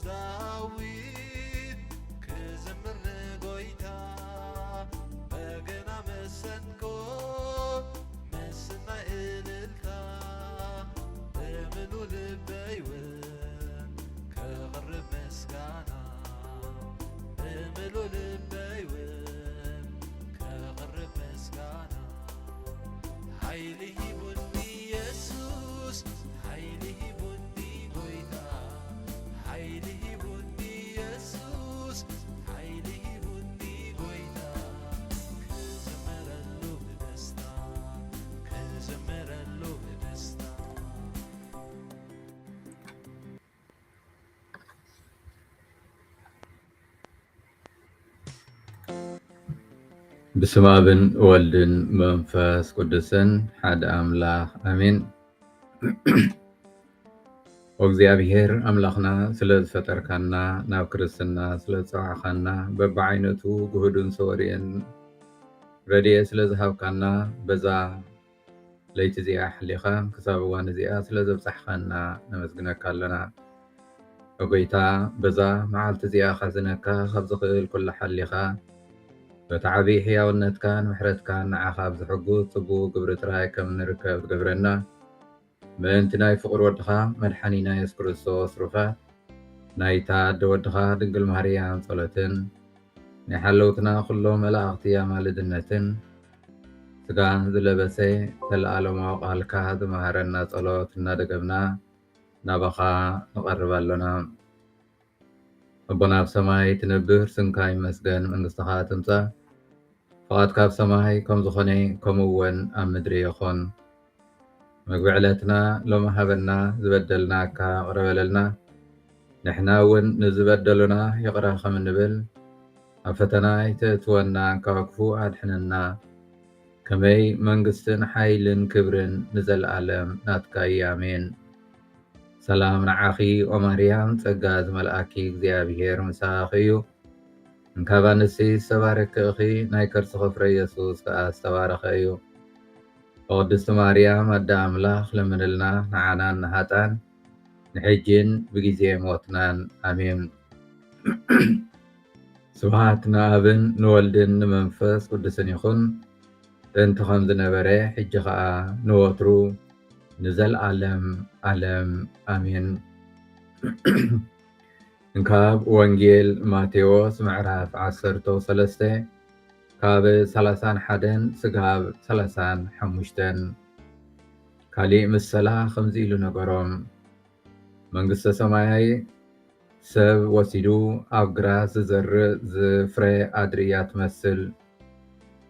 ዳዊት ክዝምር ንጎይታ በገና መሰንቆ ምስናይ እልልታ ብምሉ ልበይውን ከቕርብ ምስጋና ብምሉ ልበይውን ከቕርብ ምስጋና ኃይሊ ሂቡኒ ኢየሱስ ኃይሊ ሂቡኒ ጎይታ ኃይሊ ሂቡኒ ኢየሱስ ኃይሊ ሂቡኒ ጎይታ ክዘምረሉ ብደስታ ክዘምረሉ ብደስታ بسم ابن والدن منفس قدسن حد املاح امين وእግዚአብሔር አምላኽና ስለዝፈጠርካና ናብ ክርስትና ስለዝፀዋዕኻና በብዓይነቱ ጉህዱን ሰወርየን ረድኤ ስለዝሃብካና በዛ ለይቲ እዚኣ ሓሊኻ ክሳብ እዋን እዚኣ ስለዘብፃሕኻና ነመስግነካ ኣለና ወጎይታ በዛ መዓልቲ እዚኣ ካዝነካ ካብ ዝኽእል ኩሉ ሓሊኻ በቲ ዓብዪ ሕያውነትካን ምሕረትካን ንዓኻ ብዝሕጉዝ ፅቡቕ ግብሪ ጥራይ ከም ንርከብ ትገብረና ምእንቲ ናይ ፍቕሪ ወድኻ መድሓኒና ኢየሱስ ክርስቶስ ሩፋት ናይታ ኣደ ወድኻ ድንግል ማርያም ጸሎትን ናይ ሓለውትና ኩሎም መላእኽቲ ኣማልድነትን ስጋ ዝለበሰ ዘለኣለማዊ ቃልካ ዝመሃረና ጸሎት እናደገምና ናባኻ ንቐርብ ኣለና ኣቦና ኣብ ሰማይ ትነብር ስምካ ይመስገን መንግስትኻ ትምጻእ ፈቃድካ ኣብ ሰማይ ከም ዝኾነ ከምኡውን ኣብ ምድሪ ይኹን ምግቢ ዕለትና ሎሚ ሃበና ዝበደልናካ ቅረበለልና ንሕና እውን ንዝበደሉና ይቕረ ከም እንብል ኣብ ፈተና ይተእትወና ካብ ክፉእ ኣድሕነና ከመይ መንግስትን ሓይልን ክብርን ንዘለኣለም ናትካ እዩ ኣሜን ሰላም ንዓኺ ኦ ማርያም ጸጋ ዝመልአኪ እግዚኣብሔር ምሳኺ እዩ እንካብ ኣንስቲ ዝተባረክኺ ናይ ከርሲ ፍረ ኢየሱስ ከዓ ዝተባረኸ እዩ ቅድስቲ ማርያም ኣደ ኣምላኽ ለምንልና ንዓናን ንሃጣን ንሕጂን ብግዜ ሞትናን ኣሜን ስብሐት ንኣብን ንወልድን ንመንፈስ ቅዱስን ይኹን ጥንቲ ከም ዝነበረ ሕጂ ከዓ ንወትሩ ንዘለኣለም ዓለም ኣሜን እንካብ ወንጌል ማቴዎስ ምዕራፍ 13 ካብ 31 ስጋብ 35 ካሊእ ምሰላ ከምዚ ኢሉ ነገሮም መንግስተ ሰማይ ሰብ ወሲዱ ኣብ ግራት ዝዘርእ ዝፍረ ኣድርያ ትመስል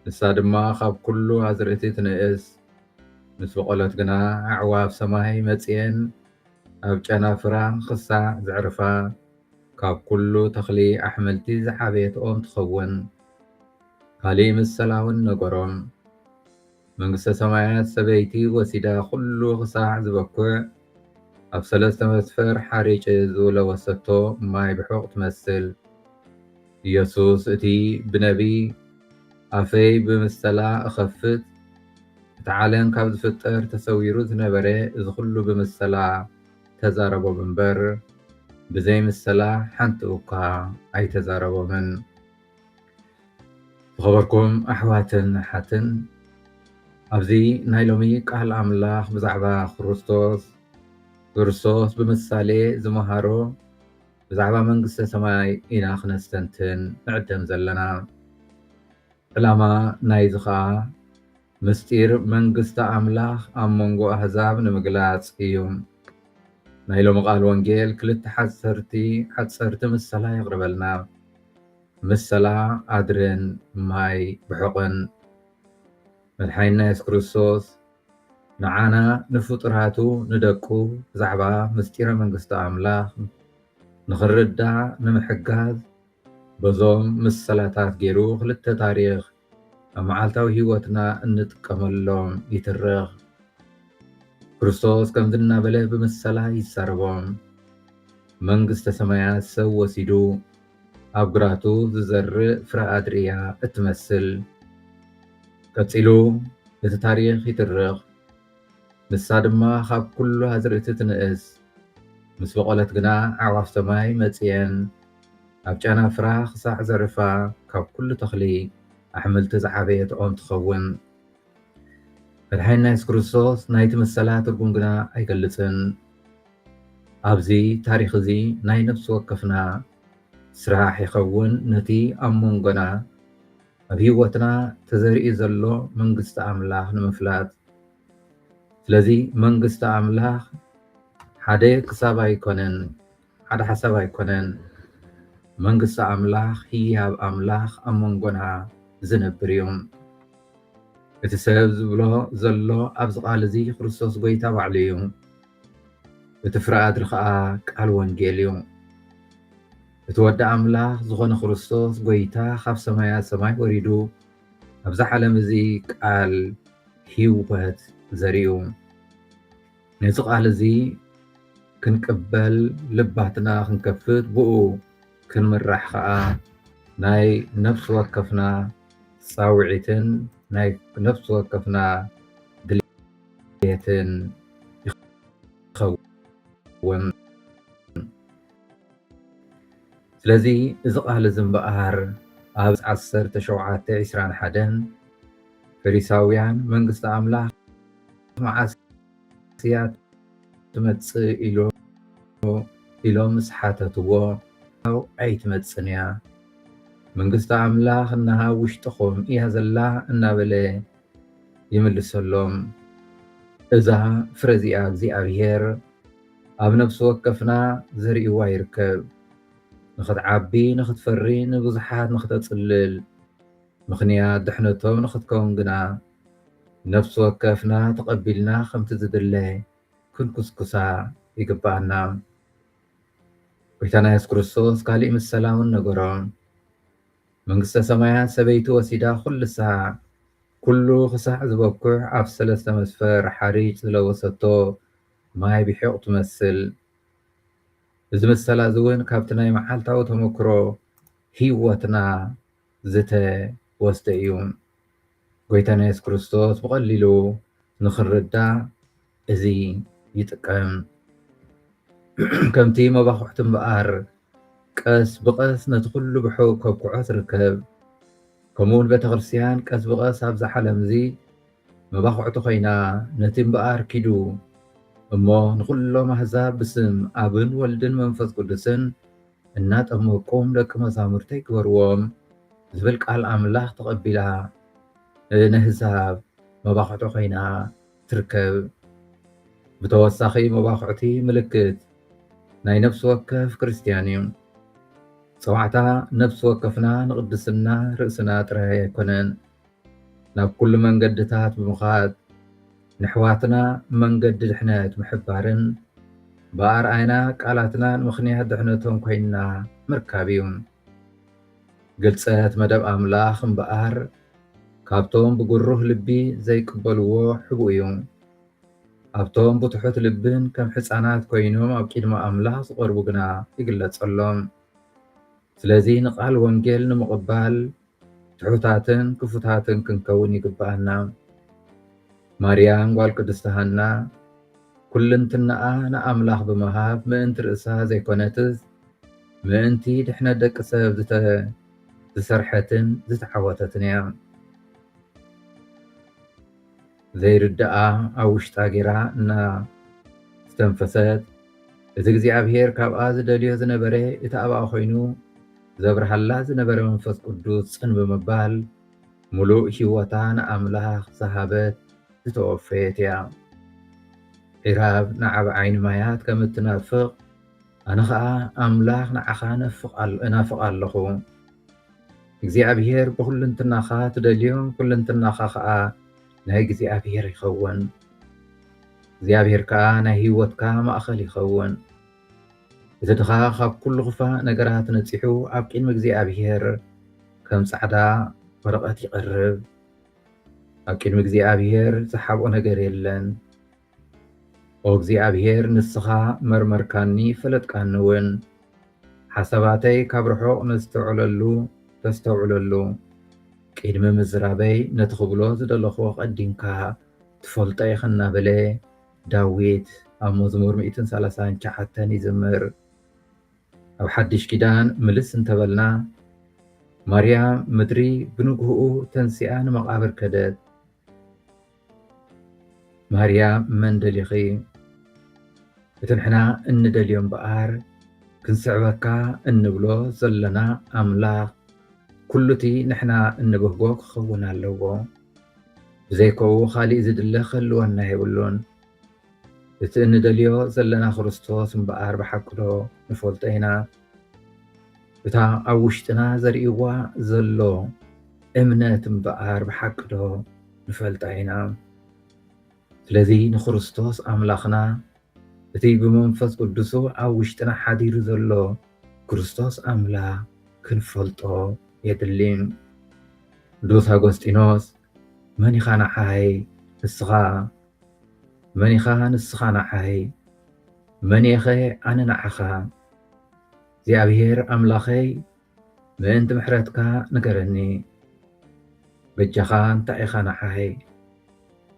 ንሳ ድማ ካብ ኩሉ ኣዝርእቲ ትንእስ ምስ በቆለት ግና ኣዕዋፍ ሰማይ መፅአን ኣብ ጨናፍራ ክሳዕ ዝዕርፋ ካብ ኩሉ ተኽሊ ኣሕምልቲ ዝዓበየት ኦም ትኸውን ካሊእ ምሰላውን ነገሮም መንግስተ ሰማያት ሰበይቲ ወሲዳ ኩሉ ክሳዕ ዝበኩዕ ኣብ 3 መስፈር ሓሪጭ ዝለወሰቶ ማይ ብሑቕ ትመስል ኢየሱስ እቲ ብነቢይ ኣፈይ ብምስላ እኸፍት እቲ ዓለም ካብ ዝፍጠር ተሰዊሩ ዝነበረ እዚ ኩሉ ብምስላ ተዛረቦም እምበር ብዘይ ምሰላ ሓንቲ እኳ ኣይተዛረቦምን ዝኸበርኩም ኣሕዋትን ሓትን ኣብዚ ናይ ሎሚ ቃል ኣምላኽ ብዛዕባ ክርስቶስ ብምሳሌ ዝመሃሮ ብዛዕባ መንግስተ ሰማይ ኢና ክነስተንትን ንዕደም ዘለና ዕላማ ናይዚ ከዓ ምስጢር መንግስቲ ኣምላኽ ኣብ መንጎ ኣሕዛብ ንምግላጽ እዩ ናይ ሎሚ ቃል ወንጌል ክልተ ሓፀርቲ ምሰላ ይቕርበልና ምሰላ ኣድርን ማይ ብሑቕን መድሓኒና ኢየሱስ ክርስቶስ ንዓና ንፍጡራቱ ንደቁ ብዛዕባ ምስጢረ መንግስቲ ኣምላኽ ንኽርዳእ ንምሕጋዝ በዞም ምሰላታት ገይሩ ክልተ ታሪኽ ኣብ መዓልታዊ ህይወትና እንጥቀመሎም ይትርኽ ክርስቶስ ከምዚ እናበለ ብምሰላ ይዛረቦም መንግስተ ሰማያት ሰብ ወሲዱ ኣብ ግራቱ ዝዘርእ ፍረ ኣድርያ እትመስል ቀፂሉ እቲ ታሪኽ ይትርኽ ንሳ ድማ ካብ ኩሉ ኣዝርእቲ ትንእስ ምስ በቆለት ግና ኣዕዋፍ ሰማይ መፅየን ኣብ ጨና ፍራ ክሳዕ ዘርፋ ካብ ኩሉ ተኽሊ ኣሕምልቲ ዝዓበየት ኦም ትኸውን። መድሓኒትና የሱስ ክርስቶስ ናይቲ መሰላ ትርጉም ግና ኣይገልፅን። ኣብዚ ታሪክ እዚ ናይ ነፍሲ ወከፍና ስራሕ ይኸውን ነቲ ኣብ መንጎና ኣብ ሂወትና ተዘሪኡ ዘሎ መንግስቲ ኣምላኽ ንምፍላጥ። ስለዚ መንግስቲ ኣምላኽ ሓደ ክሳብ ኣይኮነን፣ ሓደ ሓሳብ ኣይኮነን። መንግስቲ ኣምላኽ ህያብ ኣምላኽ ኣብ መንጎና ዝነብር እዩ። እቲ ሰብ ዝብሎ ዘሎ ኣብዚ ቃል እዚ ክርስቶስ ጎይታ ባዕሉ እዩ። እቲ ፍረ ኣድሪ ከዓ ቃል ወንጌል እዩ። እቲ ወዲ ኣምላኽ ዝኾነ ክርስቶስ ጎይታ ካብ ሰማያት ሰማይ ወሪዱ ኣብዚ ዓለም እዚ ቃል ሂወት ዘርእዩ። ነዚ ቃል እዚ ክንቅበል ልባትና ክንከፍት ብኡ ክንምራሕ ከዓ ናይ ነፍሲ ወከፍና ፃውዒትን ናይ ነፍሲ ወከፍና ድልየትን ይኸውን። ስለዚ እዚ ቃል እዚ እምበኣር ኣብ 17:21 ፈሪሳውያን መንግስቲ ኣምላኽ መዓስ እያ ትመፅእ ኢሎም ምስ ሓተትዎ ኣይትመፅን እያ መንግስቲ ኣምላኽ እናሃ ውሽጥኹም እያ ዘላ እናበለ ይምልሰሎም። እዛ ፍረ እዚኣ እግዚኣብሄር ኣብ ነፍሲ ወከፍና ዘርእይዋ ይርከብ። ንኽትዓቢ ንኽትፈሪ ንብዙሓት ንኽተፅልል ምኽንያት ድሕነቶም ንኽትከውን ግና ነፍሲ ወከፍና ተቐቢልና ከምቲ ዝድለ ክንኩስኩሳ ይግባአና። ጎይታና የሱስ ክርስቶስ ካሊእ ምሰላ እውን ነገሮም። መንግስተ ሰማያት ሰበይቲ ወሲዳ ኩልሳ ኩሉ ክሳዕ ዝበኩዕ ኣብ 3 መስፈር ሓሪጭ ዝለወሰቶ ማይ ብሒቕ ትመስል። እዚ ምሰላ እዚ እውን ካብቲ ናይ መዓልታዊ ተመክሮ ሂወትና ዝተወስደ እዩ። ጎይታና የሱስ ክርስቶስ ብቐሊሉ ንኽንርዳእ እዚ ይጥቀም። ከምቲ መባኽዕቲ እምበኣር ቀስ ብቐስ ነቲ ኩሉ ብሕው ከብክዖ ትርከብ። ከምኡውን ቤተክርስትያን ቀስ ብቐስ ኣብዛ ዓለም እዚ መባኽዕቲ ኮይና ነቲ እምበኣር ኪዱ እሞ ንኩሎም ኣሕዛብ ብስም ኣብን ወልድን መንፈስ ቅዱስን እናጠመቁም ደቂ መዛሙርተይ ግበርዎም ዝብል ቃል ኣምላኽ ተቐቢላ ንህዛብ መባኽዕቲ ኮይና ትርከብ። ብተወሳኺ መባኽዕቲ ምልክት ናይ ነፍሲ ወከፍ ክርስትያን እዩ። ፀዋዕታ ነፍሲ ወከፍና ንቅድስና ርእስና ጥራይ ኣይኮነን፣ ናብ ኩሉ መንገድታት ብምኻድ ንሕዋትና መንገዲ ድሕነት ምሕባርን ብኣርኣይና ቃላትናን ምኽንያት ድሕነቶም ኮይንና ምርካብ እዩ። ግልፀት መደብ ኣምላኽ እምበኣር ካብቶም ብጉሩህ ልቢ ዘይቅበልዎ ሕቡእ እዩ። ኣብቶም ብትሑት ልብን ከም ሕፃናት ኮይኖም ኣብ ቅድሚ ኣምላኽ ዝቐርቡ ግና ይግለፀሎም። ስለዚ ንቃል ወንጌል ንምቕባል ትሑታትን ክፉታትን ክንከውን ይግባአና። ማርያም ጓል ቅድስቲ ሃና ኩልንትናኣ ንኣምላኽ ብምሃብ ምእንቲ ርእሳ ዘይኮነትስ ምእንቲ ድሕነት ደቂ ሰብ ዝሰርሐትን ዝተዓወተትን እያ። ዘይርድኣ ኣብ ውሽጣ ጌራ እና ዝተንፈሰት እቲ እግዚኣብሄር ካብኣ ዝደልዮ ዝነበረ እቲ ኣብኣ ኮይኑ ዘብርሃላ ዝነበረ መንፈስ ቅዱስ ፅን ብምባል ሙሉእ ሂወታ ንኣምላኽ ዝሃበት ዝተወፈየት እያ። ዒራብ ንዓብ ዓይኒ ማያት ከም እትናፍቕ ኣነ ከዓ ኣምላኽ ንዓኻ እናፍቕ ኣለኹ። እግዚኣብሄር ብኩልንትናኻ ትደልዮ ኩልንትናኻ ከዓ ናይ እግዚኣብሄር ይኸውን። እግዚኣብሄር ከዓ ናይ ሂወትካ ማእኸል ይኸውን። እቲ ድኻ ካብ ኩሉ ክፋእ ነገራት ነፂሑ ኣብ ቅድሚ እግዚኣብሄር ከም ፃዕዳ ወረቐት ይቐርብ። ኣብ ቅድሚ እግዚኣብሄር ዝሓብኦ ነገር የለን። ኦ እግዚኣብሄር ንስኻ መርመርካኒ ፈለጥካኒ እውን ሓሳባተይ ካብ ርሑቕ ተስተውዕለሉ ቅድሚ ምዝራበይ ነቲ ክብሎ ዝደለኽዎ ቀዲምካ ትፈልጦ ኢኻ እናበለ ዳዊት ኣብ መዝሙር 139 ይዝምር። ኣብ ሓድሽ ኪዳን ምልስ እንተበልና ማርያም ምድሪ ብንግህኡ ተንሲኣ ንመቃብር ከደት። ማርያም መን ደሊኺ እቲ ንሕና እንደልዮ እምበኣር ክንስዕበካ እንብሎ ዘለና ኣምላኽ ኩሉቲ ንሕና እንብህጎ ክኸውን ኣለዎ። ብዘይከኡ ካሊእ ዝድለ ክህልወና የብሉን። እቲ እንደልዮ ዘለና ክርስቶስ እምበኣር ብሓቂ ዶ ንፈልጦ ኢና። እታ ኣብ ውሽጥና ዘርእይዋ ዘሎ እምነት እምበኣር ብሓቂ ዶ ንፈልጣ ኢና። ስለዚ ንክርስቶስ ኣምላኽና እቲ ብመንፈስ ቅዱሱ ኣብ ውሽጥና ሓዲሩ ዘሎ ክርስቶስ ኣምላኽ ክንፈልጦ የድሊ። ቅዱስ ኣጎስጢኖስ መን ኢኻ ንዓይ ንስኻ መን ኢኻ ንስኻ ንዓይ መን ኢኸ ኣነ ንዓኻ እግዚኣብሔር ኣምላኸይ ምእንቲ ምሕረትካ ንገረኒ በጃኻ እንታይ ኢኻ ንዓይ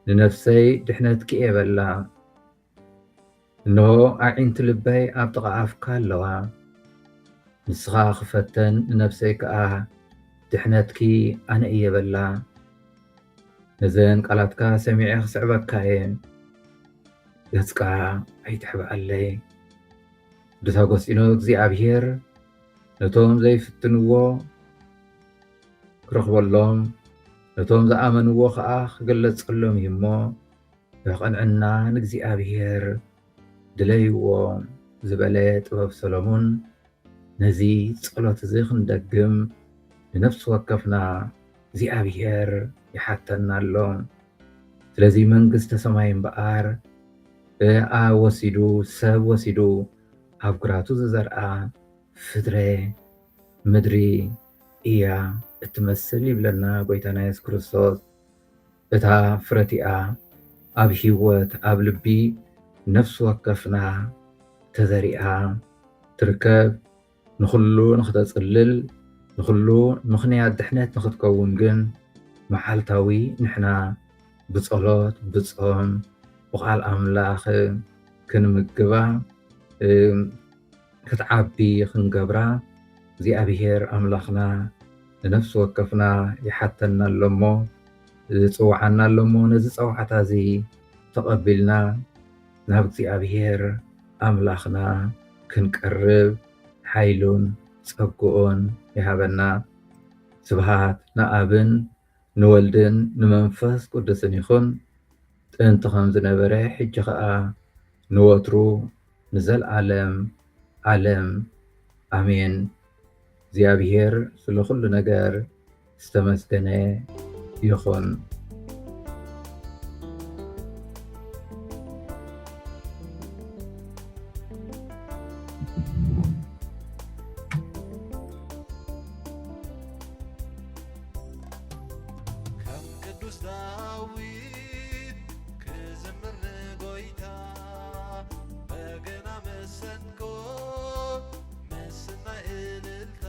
ንነፍሰይ ድሕነት ክእየበላ እነሆ ኣዒንቲ ልበይ ኣብ ጥቓ ኣፍካ ኣለዋ ንስኻ ክፈተን ንነፍሰይ ከዓ ድሕነትኪ ኣነ እየበላ ነዘን ቃላትካ ሰሚዐ ክስዕበካ እየ ገጽካ ኣይትሕብኣለይ። ቅዱስ ኣጎስጢኖስ እግዚኣብሔር ነቶም ዘይፍትንዎ ክረኽበሎም ነቶም ዝኣመንዎ ከዓ ክገለጸሎም እዩ እሞ ብቐንዕና ንእግዚኣብሔር ድለይዎ ዝበለ ጥበብ ሰሎሞን ነዚ ጸሎት እዚ ክንደግም ንነፍሲ ወከፍና እግዚኣብሔር ይሓተና ኣሎ። ስለዚ መንግስተ ሰማይ እምበኣር ኣብ ወሲዱ ሰብ ወሲዱ ኣብ ግራቱ ዝዘርአ ፍጥረ ምድሪ እያ እትመስል ይብለና ጎይታና ኢየሱስ ክርስቶስ። እታ ፍረቲኣ ኣብ ሂወት ኣብ ልቢ ነፍሲ ወከፍና ተዘሪኣ ትርከብ። ንኩሉ ንክተጽልል ንኩሉ ምኽንያት ድሕነት ንክትከውን ግን መዓልታዊ ንሕና ብጸሎት ብጾም ብቓል ኣምላኽ ክንምግባ ክትዓቢ ክንገብራ እግዚኣብሔር ኣምላኽና ንነፍሲ ወከፍና ይሓተና ኣሎሞ ዝፅዋዓና ኣሎሞ ነዚ ፀዋዕታ እዚ ተቐቢልና ናብ እግዚኣብሔር ኣምላኽና ክንቀርብ ሓይሉን ፀጉኦን ይሃበና። ስብሃት ንኣብን ንወልድን ንመንፈስ ቅዱስን ይኹን ጥንቲ ከም ዝነበረ ሕጂ ከዓ ንወትሩ ንዘለዓለም ዓለም ኣሜን። እግዚአብሔር ስለ ኩሉ ነገር ዝተመስገነ ይኹን። ከም ቅዱስ ዳዊት ክዝምር ንጎይታ በገና መሰንቆ ምስናይ እልልታ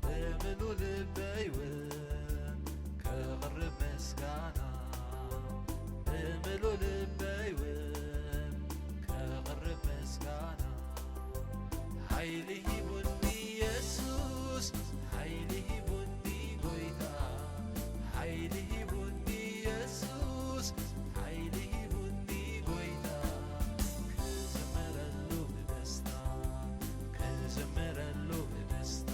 ብምሉእ ልበይ እውን ከቕርብ ምስጋና ብምሉእ ልበይ እውን ከቕርብ ምስጋና ሓይሊ ሂቡኒ ኢየሱስ ሓይሊ ሂቡኒ ጎይታ ሓይሊ ሂቡኒ ኢየሱስ ሓይሊ ሂቡኒ ጎይታ ክዝምረሉ ብደስታ ክዝምረሉ ብደስታ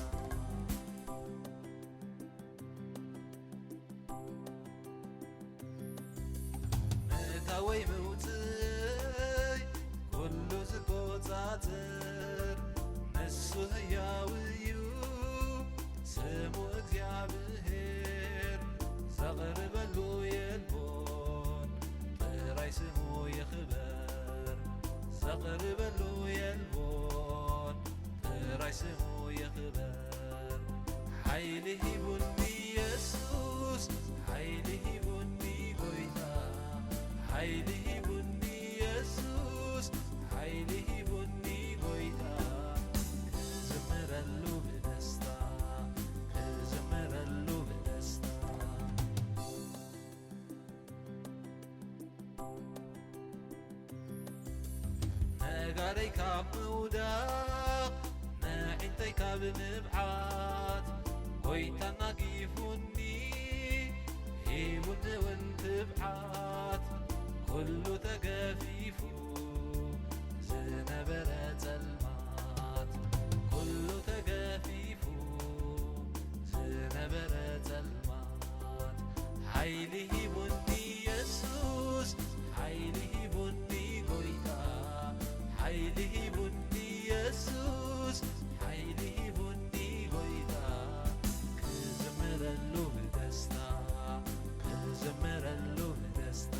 ምእታወይ ምውፅእ ኩሉ ዝቆፃፅር ንሱ ህያው እዩ ስሙ እግዚአብሔር ዘቕርበሉ የልቦን ጥራይ ስሙ ይኽበር ዘቕርበሉ የልቦን ጥራይ ስሙ ይኽበር ሓይሊ ሂቡኒ ኢየሱስ ሓይሊ ሂቡኒ ጎይታ ሓይሊ ሂቡኒ ኢየሱስ ሓይሊ ሂቡኒ ጎይታ ክዝምረሉ ብደስታ ክዝምረሉ ብደስታ ነጋደይ ካብ ምውዳቕ ንዒንተይ ካብ ምብዓት ጐይታና ጊፉኒ ሂቡኒ እውን ትብዓት ኩሉ ተገፊፉ ዝነበረ ጸልማት ኩሉ ተገፊፉ ዝነበረ ጸልማት ሓይሊ ሂቡኒ ኢየሱስ ሓይሊ ሂቡኒ ጐይታ ሓይሊ ሂቡኒ ኢየሱስ ሓይሊ ሂቡኒ ጐይታ ክዝምረሉ ብደስታ ክዝምረሉ ብደስታ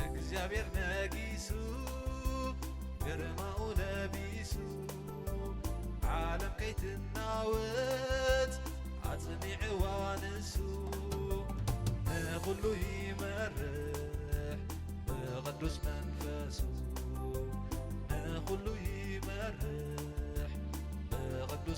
እግዚአብሔር ነጊሱ ግርማኡ ለቢሱ ዓለም ከይትናወጥ ኣጽኒዕዋ ንሱ ንኹሉ ይመርሕ ብቕዱስ መንፈሱ ንኹሉ ይመርሕ